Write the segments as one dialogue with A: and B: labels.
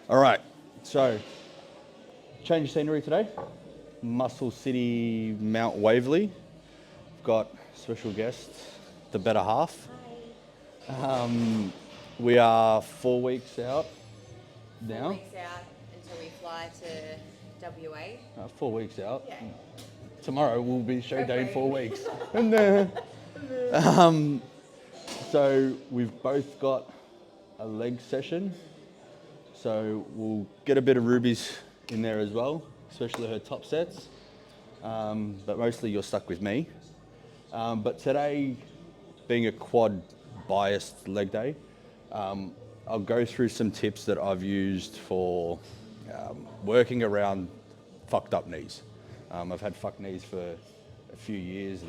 A: All right, so change of scenery today. Muscle City, Mount Waverley. Got special guest, the better half. We are 4 weeks out now.
B: 4 weeks out until we fly to WA.
A: 4 weeks out.
B: Yeah.
A: Tomorrow will be show day in
B: Okay.
A: 4 weeks. So we've both got a leg session. So we'll get a bit of Ruby's in there as well, especially her top sets. But mostly you're stuck with me. But today, being a quad biased leg day, I'll go through some tips that I've used for working around fucked up knees. I've had fucked knees for a few years,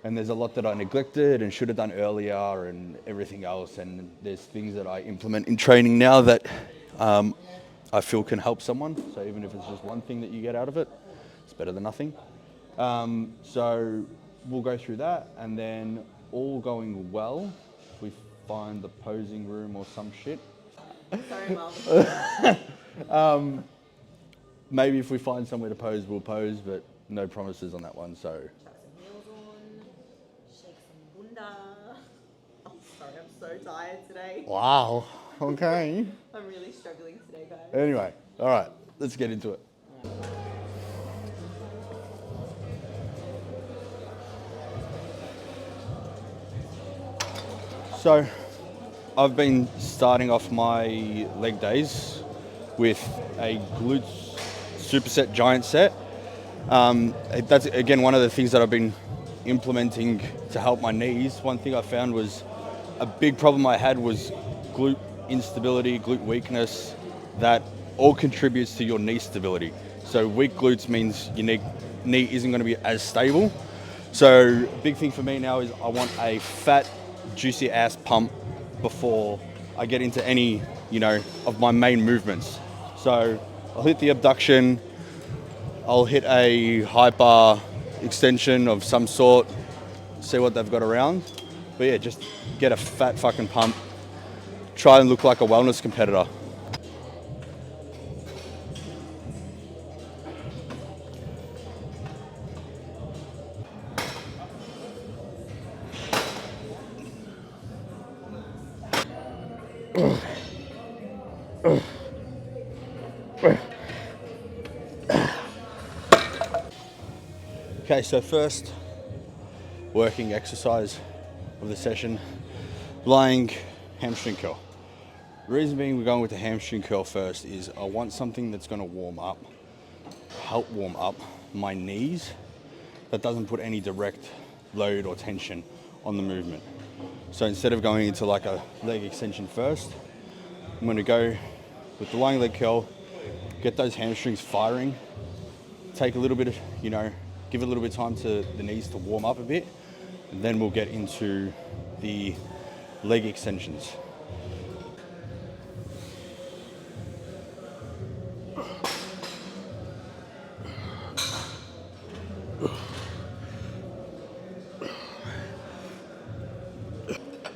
A: and there's a lot that I neglected and should have done earlier and everything else. And there's things that I implement in training now that I feel can help someone. So even if it's just one thing that you get out of it, it's better than nothing. So we'll go through that, and then all going well, we find the posing room or some shit.
B: Sorry, Mum.
A: Maybe if we find somewhere to pose, we'll pose, but no promises on that one. So
B: Chuck some heels on, shake some bunda. I'm sorry, I'm so tired today.
A: wow, okay.
B: I'm really struggling today, guys.
A: Anyway, all right, let's get into it. So, I've been starting off my leg days with a glute superset giant set. That's again one of the things that I've been implementing to help my knees. One thing I found was a big problem I had was glute instability, glute weakness, that all contributes to your knee stability. So weak glutes means your knee isn't going to be as stable. So big thing for me now is I want a fat, juicy ass pump before I get into any, of my main movements. So I'll hit the abduction, I'll hit a high bar extension of some sort, see what they've got around. But yeah, just get a fat fucking pump, try and look like a wellness competitor. Okay, so first working exercise of the session, lying hamstring curl. The reason being we're going with the hamstring curl first is I want something that's going to help warm up my knees that doesn't put any direct load or tension on the movement. So instead of going into like a leg extension first, I'm going to go with the lying leg curl, get those hamstrings firing, take a little bit of, give a little bit of time to the knees to warm up a bit, and then we'll get into the leg extensions.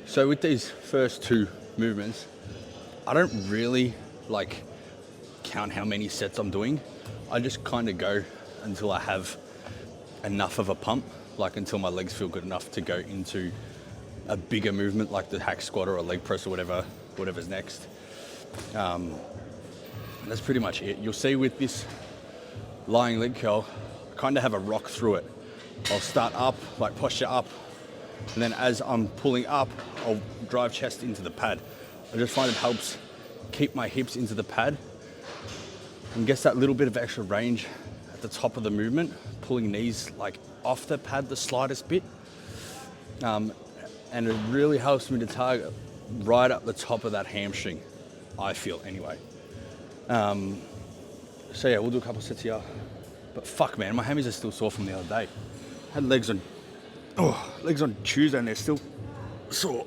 A: So with these first two movements, I don't really count how many sets I'm doing. I just kind of go until I have enough of a pump, until my legs feel good enough to go into a bigger movement like the hack squat or a leg press or whatever's next. That's pretty much it. You'll see with this lying leg curl, I kind of have a rock through it. I'll start up, posture up, and then as I'm pulling up, I'll drive chest into the pad. I just find it helps keep my hips into the pad and gets that little bit of extra range at the top of the movement, pulling knees off the pad the slightest bit. And it really helps me to target right up the top of that hamstring, I feel anyway. So yeah, we'll do a couple sets here. But fuck man, my hammies are still sore from the other day. Had legs on Tuesday and they're still sore.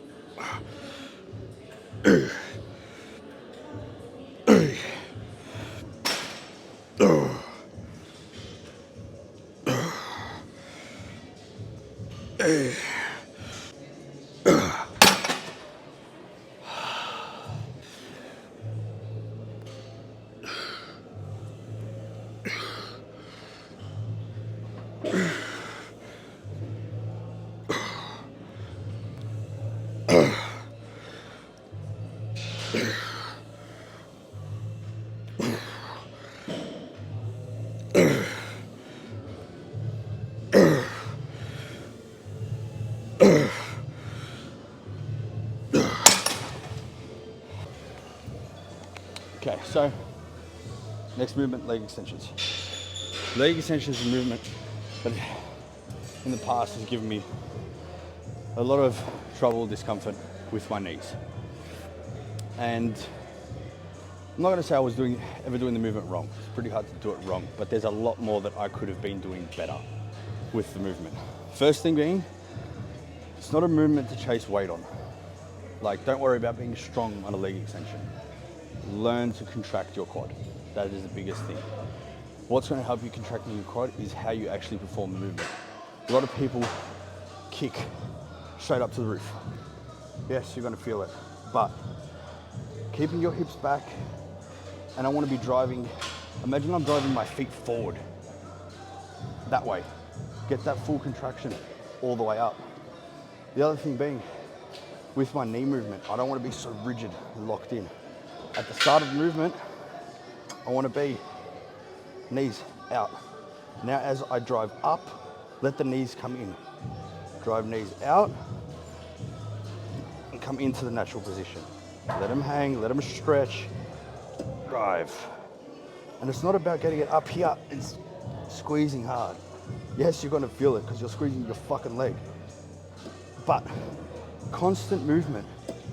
A: Okay, so next movement, leg extensions. Leg extensions is a movement that in the past has given me a lot of trouble, discomfort with my knees. And I'm not going to say I was ever doing the movement wrong. It's pretty hard to do it wrong, but there's a lot more that I could have been doing better with the movement. First thing being, it's not a movement to chase weight on. Like, don't worry about being strong on a leg extension. Learn to contract your quad. That is the biggest thing. What's going to help you contracting your quad is how you actually perform the movement. A lot of people kick straight up to the roof. Yes, you're going to feel it, but keeping your hips back, and I want to be driving, imagine I'm driving my feet forward, that way. Get that full contraction all the way up. The other thing being, with my knee movement, I don't want to be so rigid and locked in. At the start of the movement, I want to be knees out. Now as I drive up, let the knees come in. Drive knees out and come into the natural position. Let them hang, let them stretch, drive. And it's not about getting it up here and squeezing hard. Yes, you're gonna feel it because you're squeezing your fucking leg. But constant movement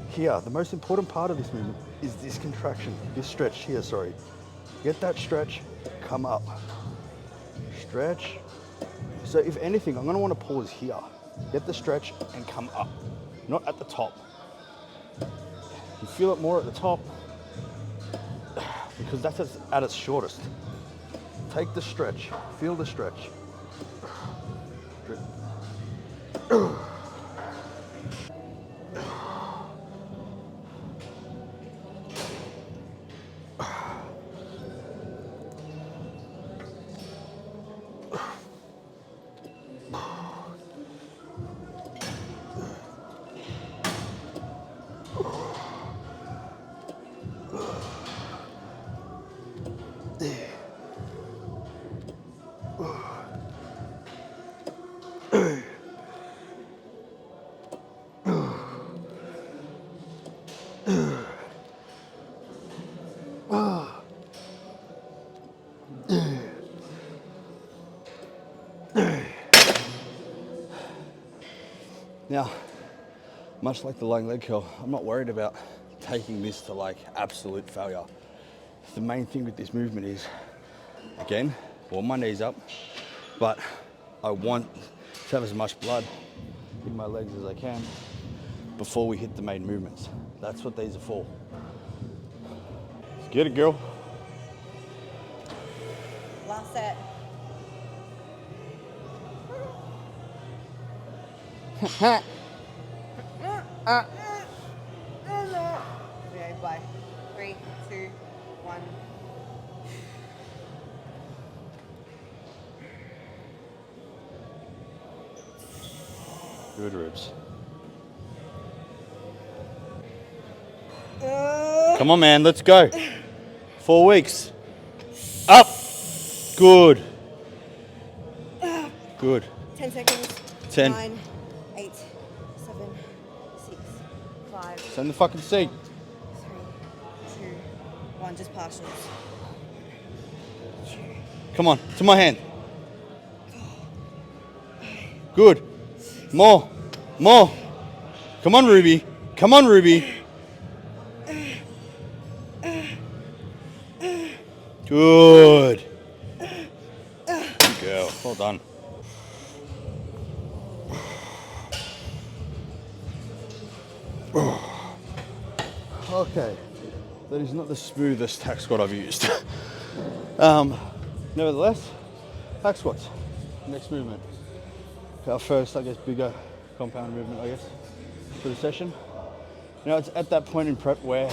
A: here, the most important part of this movement is this contraction, this stretch here, sorry. Get that stretch, come up. Stretch. So if anything, I'm gonna wanna pause here. Get the stretch and come up, not at the top. You feel it more at the top because that's at its shortest. Take the stretch, feel the stretch. Now, much like the lying leg curl, I'm not worried about taking this to like absolute failure. The main thing with this movement is, again, warm my knees up, but I want to have as much blood in my legs as I can before we hit the main movements. That's what these are for. Let's get it, girl.
B: Last set. Okay, bye. 3, 2, 1.
A: Good ribs. Come on, man, let's go. 4 weeks. Up. Good. Good.
B: 10 seconds.
A: 10.
B: 9, 8, 7, 6, 5,
A: Send the fucking seat.
B: 3, 2, 1. Just partials.
A: Come on, to my hand. Good. More. More. Come on, Ruby. Come on, Ruby. Good. Good girl. Well done. Okay. That is not the smoothest hack squat I've used. Nevertheless, hack squats. Next movement. Our first, I guess, bigger compound movement, I guess, for the session. Now it's at that point in prep where,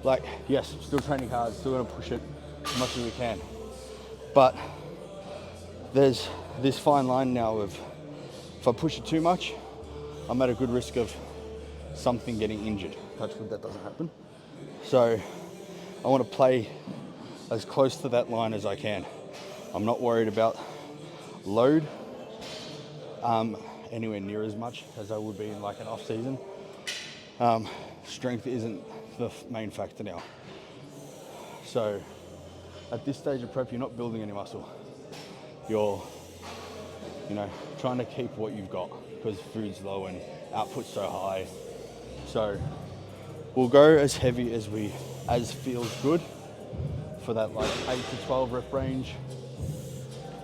A: like, yes, still training hard, still gonna push it as much as we can. But there's this fine line now of, if I push it too much, I'm at a good risk of something getting injured. Touch wood, that doesn't happen. So I want to play as close to that line as I can. I'm not worried about load anywhere near as much as I would be in like an off season. Strength isn't the main factor now. So at this stage of prep, you're not building any muscle. You're, trying to keep what you've got because food's low and output's so high. So we'll go as heavy as feels good for that like 8 to 12 rep range.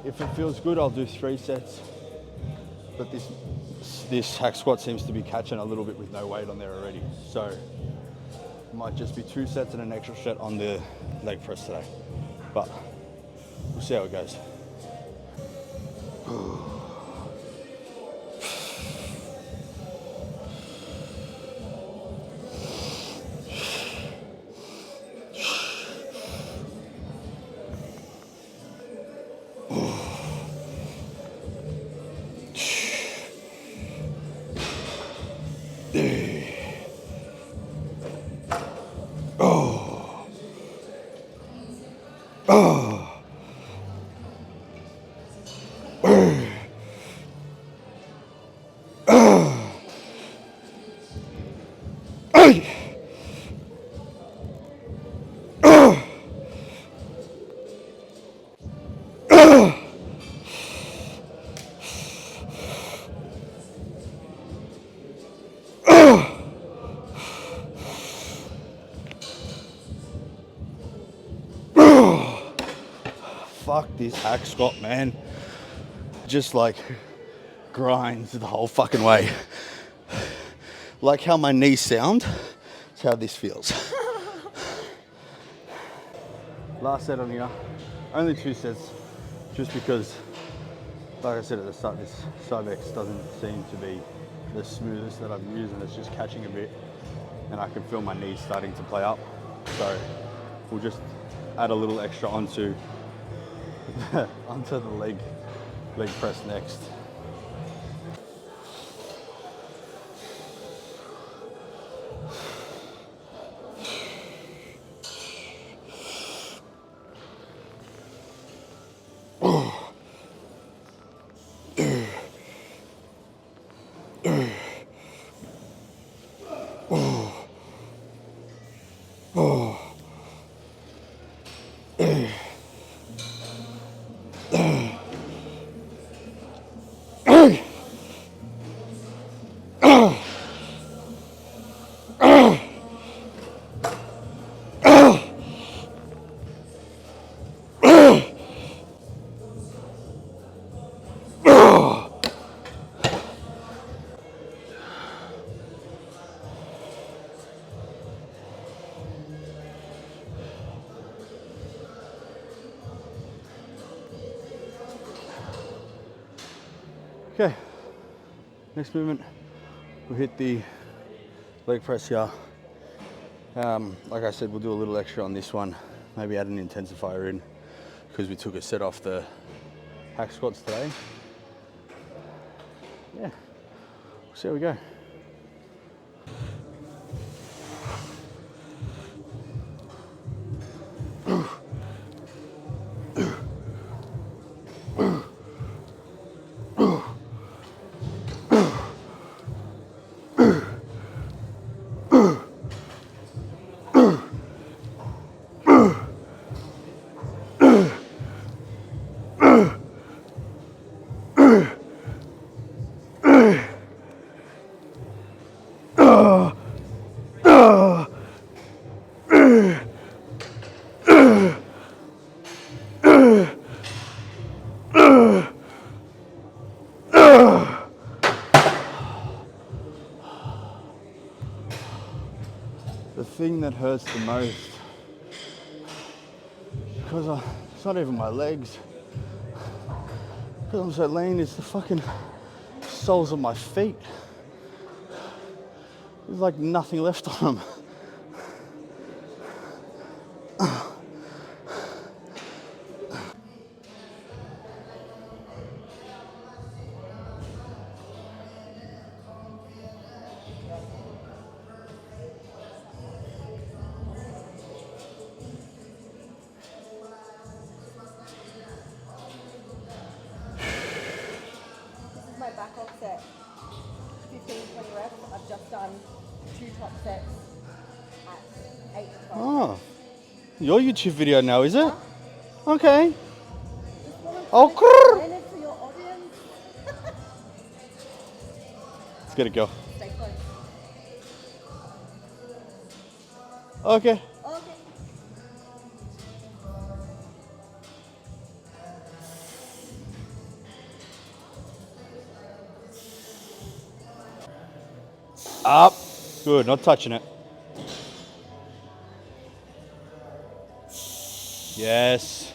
A: If it feels good, I'll do 3 sets. But this hack squat seems to be catching a little bit with no weight on there already. So it might just be 2 sets and an extra set on the leg press today. But we'll see how it goes. Fuck this hack squat, man. Just like grinds the whole fucking way. Like how my knees sound, it's how this feels. Last set on here, only 2 sets, just because, like I said at the start, this sub-X doesn't seem to be the smoothest that I've used, and it's just catching a bit, and I can feel my knees starting to play up. So we'll just add a little extra onto the leg press next. Okay, next movement, we'll hit the leg press here. Like I said, we'll do a little extra on this one, maybe add an intensifier in because we took a set off the hack squats today. Yeah, we'll see how we go. The thing that hurts the most, because it's not even my legs, because I'm so lean, it's the fucking soles of my feet. There's like nothing left on them.
B: My back off set, 15, 20 reps. I've just done 2 top sets
A: your YouTube video now, is it? Okay.
B: Just wanted to
A: Oh,
B: explain it to your audience.
A: let's get it, girl.
B: Stay close.
A: Okay.
B: Okay.
A: Up. Good, not touching it. Yes.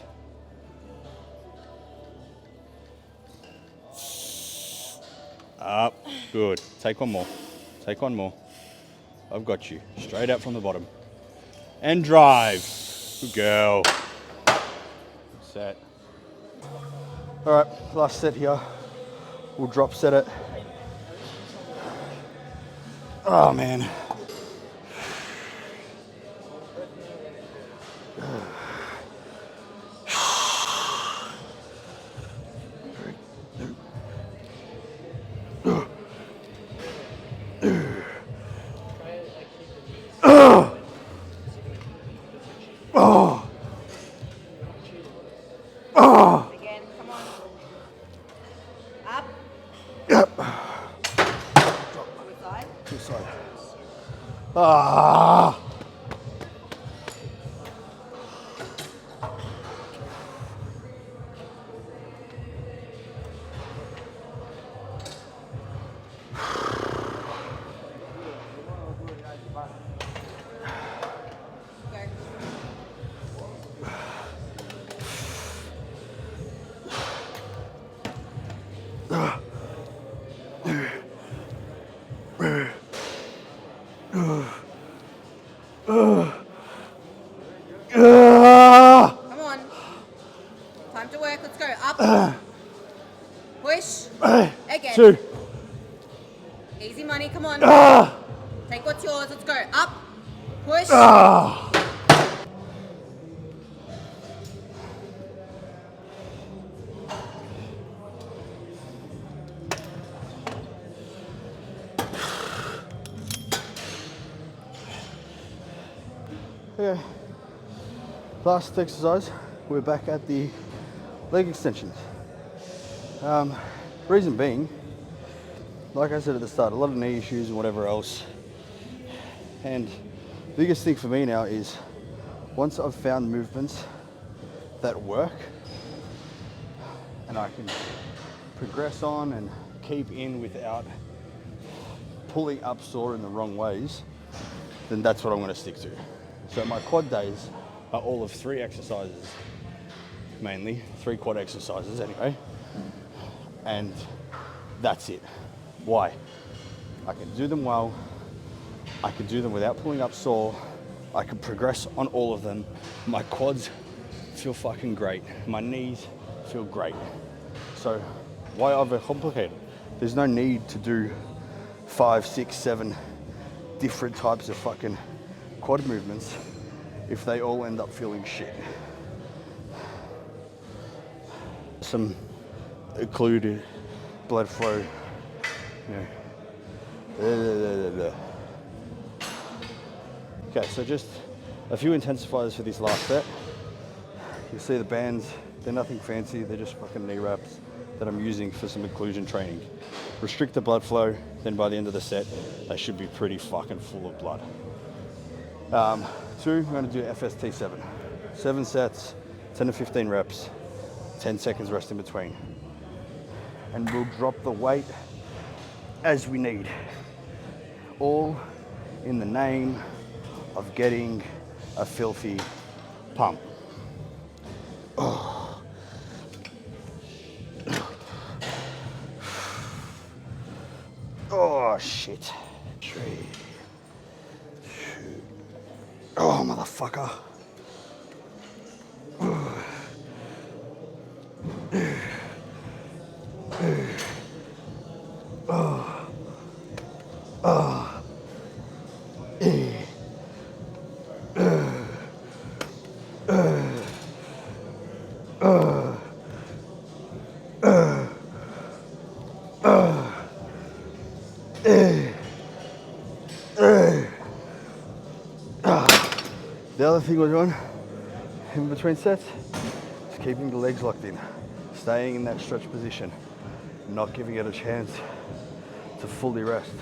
A: Up. Good. Take one more. Take one more. I've got you. Straight out from the bottom. And drive. Good girl. Set. All right, last set here. We'll drop set it. Oh man.
B: Again, come on. Up.
A: Yep.
B: Good side.
A: This side. Ah.
B: Come on. Time to work. Let's go. Up. Push. Again.
A: 2.
B: Easy money. Come on.
A: Ah.
B: Take what's yours. Let's go. Up. Push.
A: Ah. Okay, last exercise, we're back at the leg extensions. Reason being, like I said at the start, a lot of knee issues and whatever else. And the biggest thing for me now is once I've found movements that work and I can progress on and keep in without pulling up sore in the wrong ways, then that's what I'm going to stick to. So my quad days are all of 3 exercises, mainly 3 quad exercises anyway, and that's it. Why? I can do them well, I can do them without pulling up sore, I can progress on all of them, my quads feel fucking great, my knees feel great. So why overcomplicate it? There's no need to do 5, 6, 7 different types of fucking quad movements if they all end up feeling shit. Some occluded blood flow, Okay, so just a few intensifiers for this last set. You see the bands, they're nothing fancy, they're just fucking knee wraps that I'm using for some occlusion training. Restrict the blood flow, then by the end of the set, they should be pretty fucking full of blood. 2, we're gonna do FST7. 7 sets, 10 to 15 reps, 10 seconds rest in between. And we'll drop the weight as we need. All in the name of getting a filthy pump. Oh. Oh shit. 3, 2. Oh motherfucker. The other thing we're doing, in between sets, just keeping the legs locked in, staying in that stretch position, not giving it a chance to fully rest.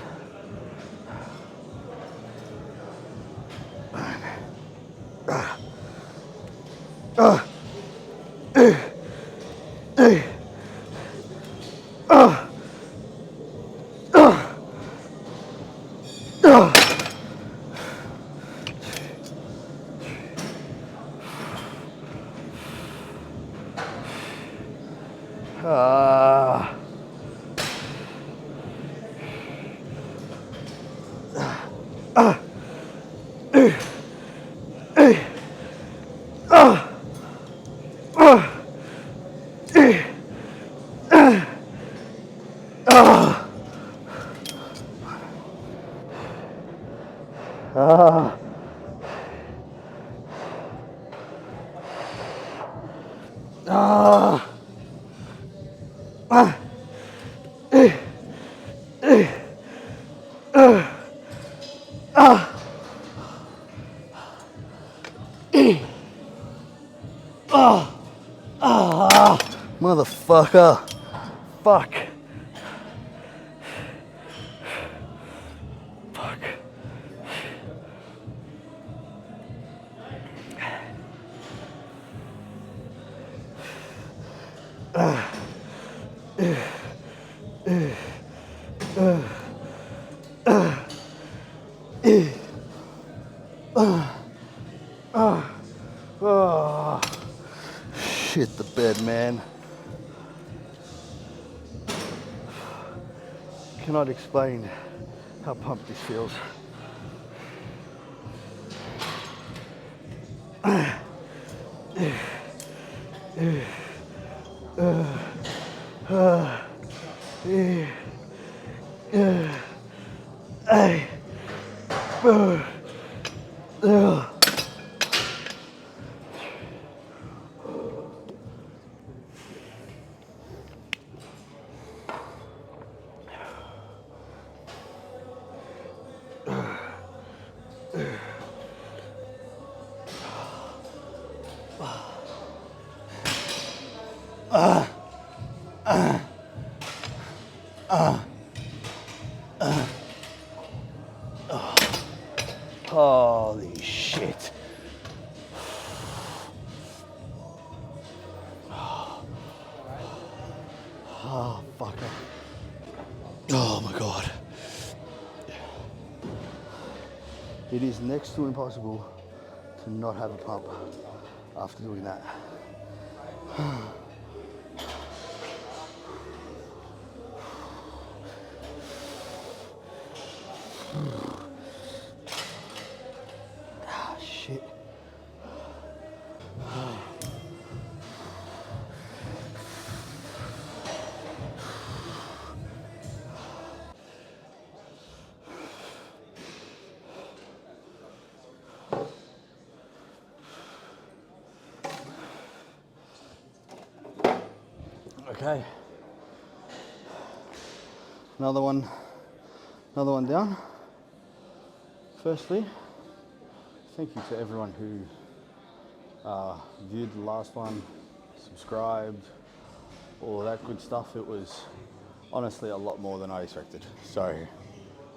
A: Motherfucker. Fuck. Fuck. Shit the bed, man. Cannot explain how pumped this feels. Holy shit. Oh, fucker. Oh my God. It is next to impossible to not have a pump after doing that. Ah, shit. Okay. Another one down. Firstly, thank you to everyone who viewed the last one, subscribed, all of that good stuff. It was honestly a lot more than I expected. So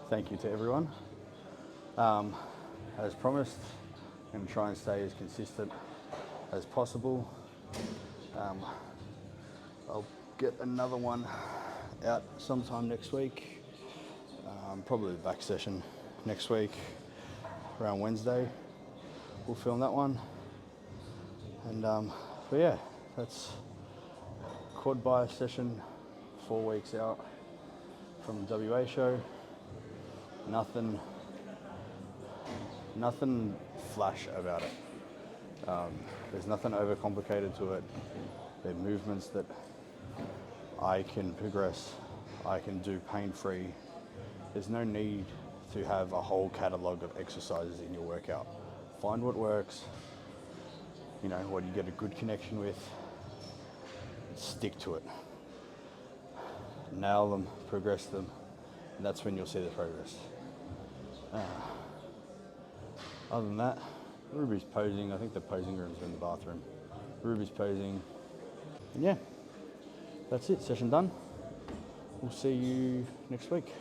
A: thank you to everyone. As promised, I'm going to try and stay as consistent as possible. I'll get another one out sometime next week. Probably the back session next week, around Wednesday. We'll film that one. And but yeah, that's quad bias session, 4 weeks out from the WA show. Nothing flash about it. There's nothing overcomplicated to it. They're movements that I can progress, I can do pain-free. There's no need to have a whole catalogue of exercises in your workout. Find what works, you know, what you get a good connection with, stick to it. Nail them, progress them, and that's when you'll see the progress. Other than that, Ruby's posing. I think the posing rooms are in the bathroom. Ruby's posing. And yeah, that's it. Session done. We'll see you next week.